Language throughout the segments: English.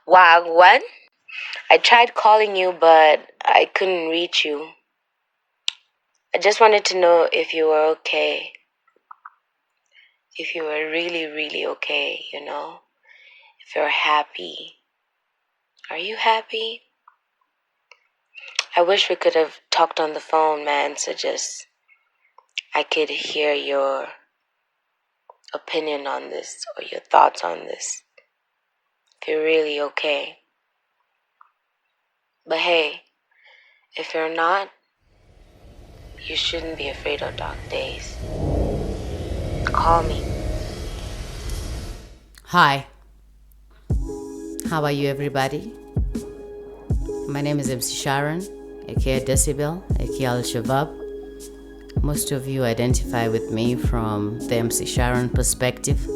Wagwan? I tried calling you, but I couldn't reach you. I just wanted to know if you were okay. If you were really, really okay, If you're happy. Are you happy? I wish we could have talked on the phone, man, so I could hear your opinion on this or your thoughts on this. If you're really okay. But hey, if you're not, you shouldn't be afraid of dark days. Call me. Hi. How are you, everybody? My name is MC Sharon, aka Decibel, aka Al Shabab. Most of you identify with me from the MC Sharon perspective.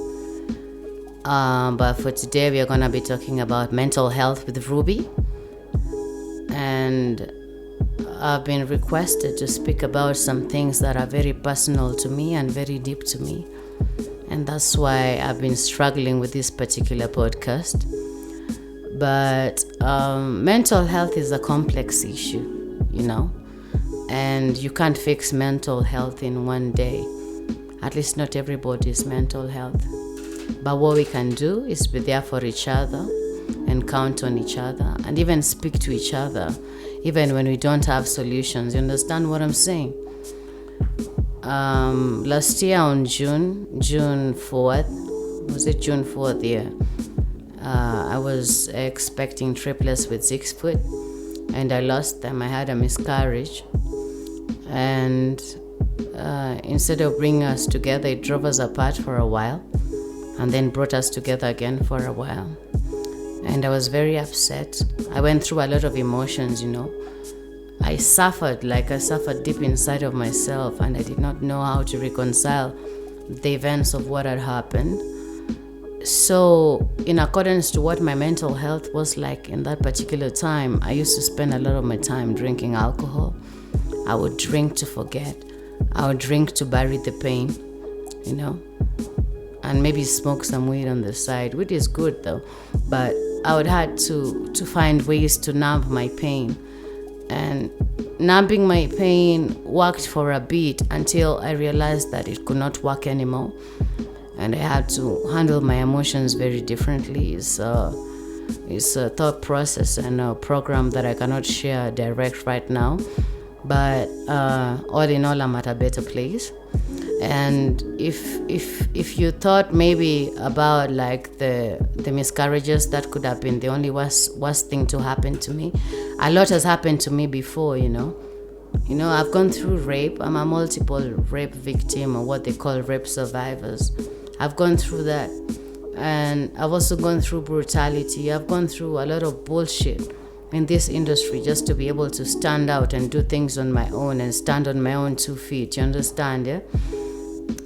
But for today, we are going to be talking about mental health with Ruby. And I've been requested to speak about some things that are very personal to me and very deep to me. And that's why I've been struggling with this particular podcast. But mental health is a complex issue, and you can't fix mental health in one day. At least not everybody's mental health. But what we can do is be there for each other and count on each other and even speak to each other, even when we don't have solutions. You understand what I'm saying? Last year on June 4th, was it June 4th? Yeah. I was expecting triplets with 6 foot, and I lost them. I had a miscarriage, and instead of bringing us together, it drove us apart for a while, and then brought us together again for a while. And I was very upset. I went through a lot of emotions, I suffered deep inside of myself, and I did not know how to reconcile the events of what had happened. So, in accordance to what my mental health was like in that particular time, I used to spend a lot of my time drinking alcohol. I would drink to forget. I would drink to bury the pain, and maybe smoke some weed on the side, which is good though. But I would have to find ways to numb my pain. And numbing my pain worked for a bit until I realized that it could not work anymore. And I had to handle my emotions very differently. It's a thought process and a program that I cannot share direct right now. But all in all, I'm at a better place. And if you thought maybe about like the miscarriages, that could have been the only worst thing to happen to me. A lot has happened to me before, I've gone through rape. I'm a multiple rape victim, or what they call rape survivors. I've gone through that. And I've also gone through brutality. I've gone through a lot of bullshit in this industry just to be able to stand out and do things on my own and stand on my own 2 feet. You understand, yeah?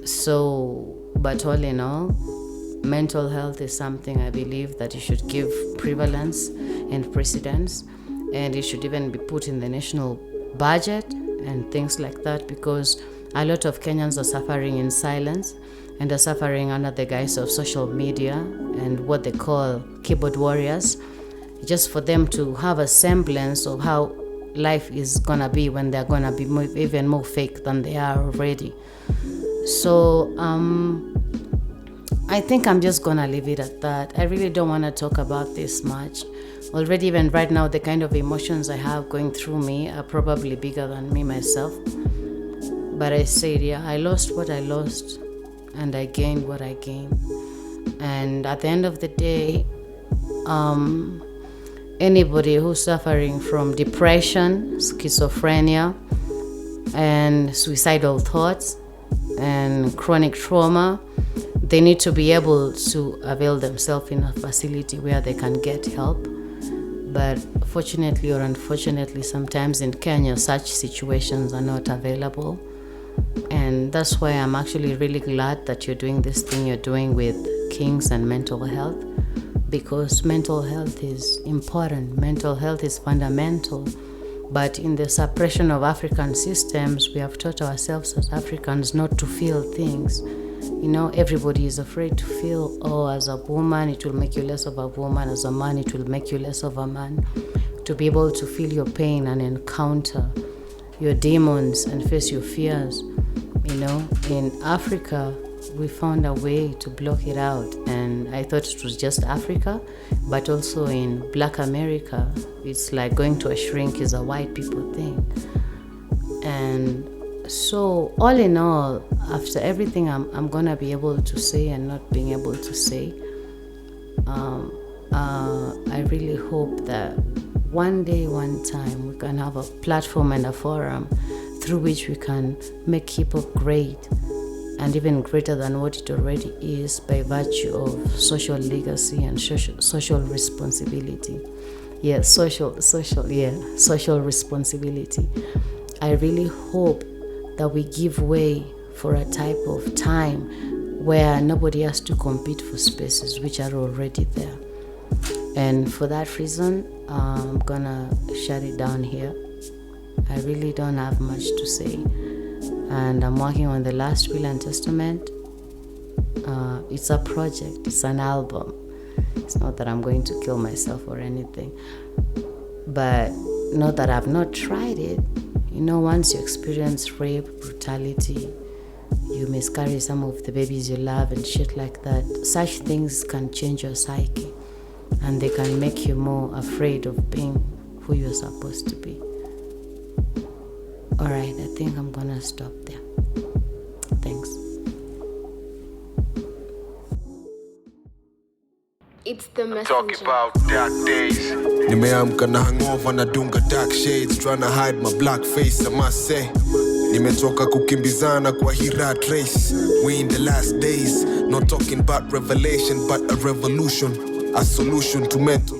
So, but all in all, mental health is something I believe that you should give prevalence and precedence, and it should even be put in the national budget and things like that, because a lot of Kenyans are suffering in silence and are suffering under the guise of social media and what they call keyboard warriors, just for them to have a semblance of how life is gonna be when they're gonna be even more fake than they are already. So I think I'm just gonna leave it at that. I really don't want to talk about this much. Already, even right now, the kind of emotions I have going through me are probably bigger than me myself. But I said, I lost what I lost, and I gained what I gained. And at the end of the day, anybody who's suffering from depression, schizophrenia, and suicidal thoughts, and chronic trauma, they need to be able to avail themselves in a facility where they can get help. But fortunately or unfortunately, sometimes in Kenya, such situations are not available. And that's why I'm actually really glad that you're doing this thing you're doing with Kings and mental health, because mental health is important. Mental health is fundamental. But in the suppression of African systems, we have taught ourselves as Africans not to feel things. Everybody is afraid to feel, oh, as a woman, it will make you less of a woman. As a man, it will make you less of a man. To be able to feel your pain and encounter your demons and face your fears. In Africa, we found a way to block it out. And I thought it was just Africa, but also in Black America, it's like going to a shrink is a white people thing. And so all in all, after everything I'm gonna be able to say and not being able to say, I really hope that one day, one time, we can have a platform and a forum through which we can make hip-hop great and even greater than what it already is by virtue of social legacy and social responsibility. Social responsibility. I really hope that we give way for a type of time where nobody has to compete for spaces which are already there. And for that reason, I'm gonna shut it down here. I really don't have much to say. And I'm working on the last will and testament. It's a project, it's an album. It's not that I'm going to kill myself or anything. But not that I've not tried it. Once you experience rape, brutality, you miscarry some of the babies you love and shit like that, such things can change your psyche. And they can make you more afraid of being who you're supposed to be. Alright, I think I'm gonna stop there. Thanks. It's the messenger. Talk about dark days. Nimeamka na hangover na dunga dark shades, trying to hide my black face, I must say. Nimetoka kukimbizana kwa hii rat race. We in the last days, not talking about revelation but a revolution, a solution to mental